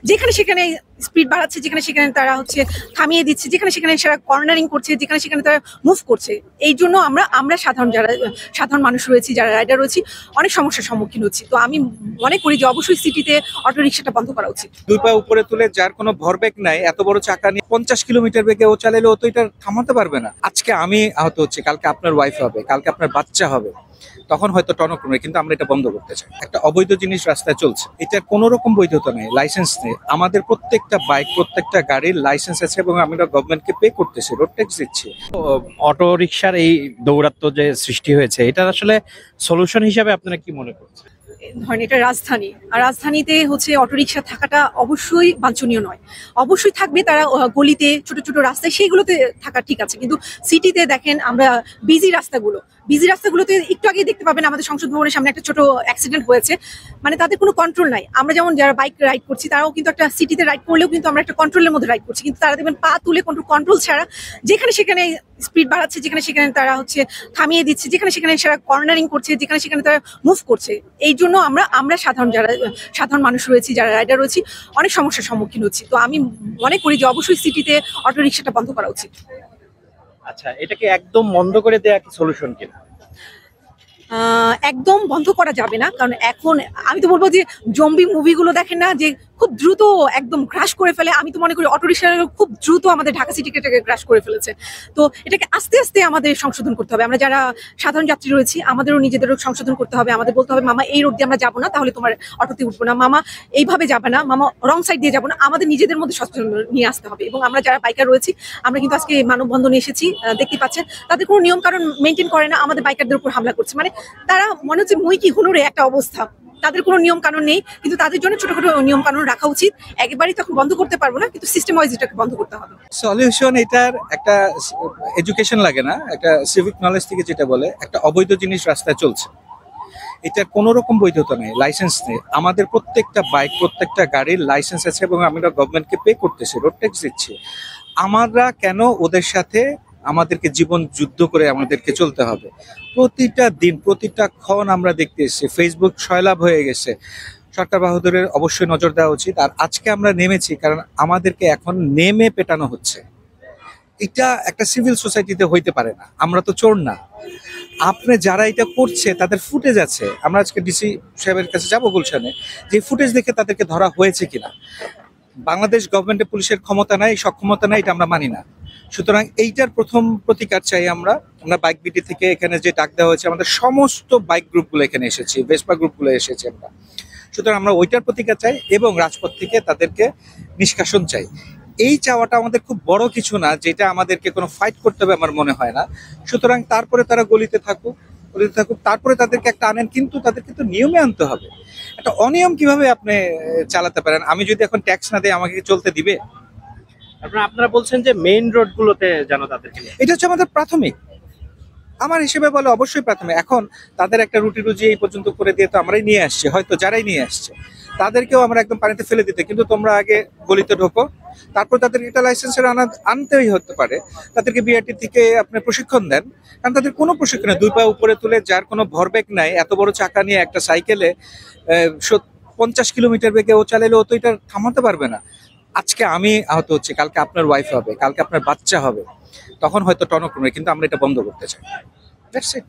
যেখানে সেখানে স্পিড বাড়াচ্ছে, যেখানে সেখানে তারা হচ্ছে থামিয়ে দিচ্ছে, যেখানে সেখানে সেরা কর্নারিং করছে, যেখানে সেখানে তারা মুভ করছে। এই জন্য আমরা সাধারণ মানুষ রয়েছি, যারা রাইডার রয়েছি, অনেক সমস্যার সম্মুখীন হচ্ছি। তো আমি মনে করি যে অবশ্যই সিটিতে অটো রিক্সাটা বন্ধ করা উচিত। দুই পা উপরে তুলে, যার কোনো ভরবেগ নাই, এত বড় চাকা নিয়ে 50 কিলোমিটার বেগে ও চালালে ও তো এটা থামাতে পারবে না। আজকে আমি আহত হচ্ছি, কালকে আপনার ওয়াইফ হবে, কালকে আপনার বাচ্চা হবে, তখন হয়তো টনক নড়বে, কিন্তু আমরা এটা বন্ধ করতে চাই। একটা অবৈধ জিনিস রাস্তায় চলছে, এটার কোনো রকম বৈধতা নেই, লাইসেন্স নেই। আমাদের প্রত্যেকটা বাইক, প্রত্যেকটা গাড়ির লাইসেন্স আছে এবং আমরা গভর্নমেন্টকে পে করতেছি, রোড ট্যাক্স দিচ্ছি। অটো রিকশার এই দৌরাত্ম্য যে সৃষ্টি হয়েছে, এটা আসলে সলিউশন হিসাবে আপনারা কি মনে করছেন? ধরেন এটা রাজধানী, আর রাজধানীতে হচ্ছে অটোরিকশা থাকাটা অবশ্যই বাঞ্ছনীয় নয়। অবশ্যই থাকবে তারা গলিতে, ছোট ছোট রাস্তায়, সেইগুলোতে থাকা ঠিক আছে, কিন্তু সিটিতে দেখেন আমরা বিজি রাস্তাগুলোতে একটু আগে দেখতে পাবেন আমাদের সংসদ ভবনের সামনে একটা ছোট অ্যাক্সিডেন্ট হয়েছে। মানে তাদের কোনো কন্ট্রোল নাই। আমরা যেমন যারা বাইক রাইড করছি, তারাও কিন্তু একটা সিটিতে রাইড করলেও কিন্তু আমরা একটা কন্ট্রোলের মধ্যে রাইড করছি, কিন্তু তারা দেখবেন পা তুলে কন্ট্রোল ছাড়া যেখানে সেখানে স্পিড বাড়াচ্ছে, যেখানে সেখানে তারা হচ্ছে থামিয়ে দিচ্ছে, যেখানে সেখানে সেরা কর্নারিং করছে, যেখানে সেখানে তারা মুভ করছে। এই জন্য আমরা সাধারণ মানুষ রয়েছি, যারা রাইডার রয়েছি, অনেক সমস্যার সম্মুখীন হচ্ছি। তো আমি মনে করি যে অবশ্যই সিটিতে অটো রিক্সাটা বন্ধ করা উচিত। আচ্ছা, এটাকে একদম বন্ধ করে দেওয়া কি সলিউশন কিনা? একদম বন্ধ করা যাবে না, কারণ এখন আমি তো বলবো যে জম্বি মুভিগুলো দেখেন না, যে খুব দ্রুত একদম ক্রাশ করে ফেলে। আমি তো মনে করি অটো রিক্সা খুব দ্রুত আমাদের ঢাকা সিটিকে ক্রাশ করে ফেলেছে। তো এটাকে আস্তে আস্তে আমাদের সংশোধন করতে হবে। আমরা যারা সাধারণ যাত্রী রয়েছি, আমাদেরও নিজেদেরও সংশোধন করতে হবে। আমাদের বলতে হবে, মামা এই রোড দিয়ে আমরা যাবো না, তাহলে তোমার অটোতে উঠবো না, মামা এইভাবে যাবে না, মামা রং সাইড দিয়ে যাবো না। আমাদের নিজেদের মধ্যে সচেতন নিয়ে আসতে হবে। এবং আমরা যারা বাইকার রয়েছি, আমরা কিন্তু আজকে মানববন্ধনে এসেছি, দেখতে পাচ্ছেন তাদের কোনো নিয়ম কানুন মেনটেন করে না, আমাদের বাইকারদের উপর হামলা করছে। মানে তারা মনে হচ্ছে মুই কি হুনুরে একটা অবস্থা, তাদের কোনো নিয়ম কানুন নেই, কিন্তু তাদের জন্য ছোট ছোট নিয়ম কানুন রাখা উচিত। একেবারেই তখন বন্ধ করতে পারবো না, কিন্তু সিস্টেম ওয়াইজ এটাকে বন্ধ করতে হবে। সলিউশন এটার একটা এডুকেশন লাগে না, একটা সিভিক নলেজ থেকে যেটা বলে, একটা অবৈধ জিনিস রাস্তায় চলছে, এটার কোনো রকম বৈধতা নেই, লাইসেন্স নেই। আমাদের প্রত্যেকটা বাইক, প্রত্যেকটা গাড়ির লাইসেন্স আছে এবং আমরা গভর্নমেন্টকে পে করতেছি, রোড ট্যাক্স দিচ্ছি। আমরা কেন ওদের সাথে আমাদেরকে জীবন যুদ্ধ করে আমাদেরকে চলতে হবে? প্রতিটা দিন, প্রতিটা ক্ষণ আমরা দেখতে এসেছি, ফেসবুক সয়লাভ হয়ে গেছে। সরকার বাহাদুরের অবশ্যই নজর দেওয়া উচিত। আর আজকে আমরা নেমেছি কারণ আমাদেরকে এখন নেমে পেটানো হচ্ছে। এটা একটা সিভিল সোসাইটিতে হইতে পারে না। আমরা তো চোর না। আপনি যারা এটা করছে তাদের ফুটেজ আছে, আমরা আজকে ডিসি সাহেবের কাছে যাবো গুলশানে, যে ফুটেজ দেখে তাদেরকে ধরা হয়েছে কিনা। বাংলাদেশ গভর্নমেন্টের পুলিশের ক্ষমতা নাই, সক্ষমতা নাই, এটা আমরা মানি না। সুতরাং এইটার প্রথম প্রতিকার চাই আমরা বাইক বিটি থেকে এখানে যে ডাক দেওয়া হয়েছে, আমাদের সমস্ত বাইক গ্রুপগুলো এখানে এসেছি, ভেসপা গ্রুপগুলো এসেছি আমরা। সুতরাং আমরা ওইটার প্রতিকার চাই এবং রাজপথ থেকে তাদেরকে নিষ্কাশন চাই। এই চাওয়াটা আমাদের খুব বড় কিছু না, যেটা আমাদেরকে কোনো ফাইট করতে হবে আমার মনে হয় না। সুতরাং তারপরে তারা গলিতে থাকুক, তারপরে তাদেরকে একটা আনেন, কিন্তু তাদেরকে তো নিয়মে আনতে হবে। একটা অনিয়ম কিভাবে আপনি চালাতে পারেন? আমি যদি এখন ট্যাক্স না দিই, আমাকে চলতে দিবে? আপনারা বলছেন যে মেইন রোড গুলোতে যেন তাদেরকে, এটা হচ্ছে আমাদের প্রাথমিক, আমার হিসেবে বলে অবশ্যই প্রাথমিক। এখন তাদের একটা রুটি রুজি এই পর্যন্ত করে দিয়ে তো আমরাই নিয়ে আসছি, হয়তো যারাই নিয়ে আসছে তাদেরকেও আমরা একদম পানিতে ফেলে দিতে, কিন্তু তোমরা আগে গলিতে ঢোকো, তারপর তাদেরকে একটা লাইসেন্সের আনতেই হতে পারে। তাদেরকে বিআরটি থেকে আপনি প্রশিক্ষণ দেন, কারণ তাদের কোনো প্রশিক্ষণ নেই। দুই পা উপরে তুলে, যার কোনো ভরবেগ নাই, এত বড় চাকা নিয়ে একটা সাইকেলে 50 কিলোমিটার বেগে ও চালালে ও তো এটা থামাতে পারবে না। আজকে আমি আহত হচ্ছি, কালকে আপনার ওয়াইফ হবে, কালকে আপনার বাচ্চা হবে, তখন হয়তো টনক নড়বে, কিন্তু আমরা এটা বন্ধ করতে চাই। That's it.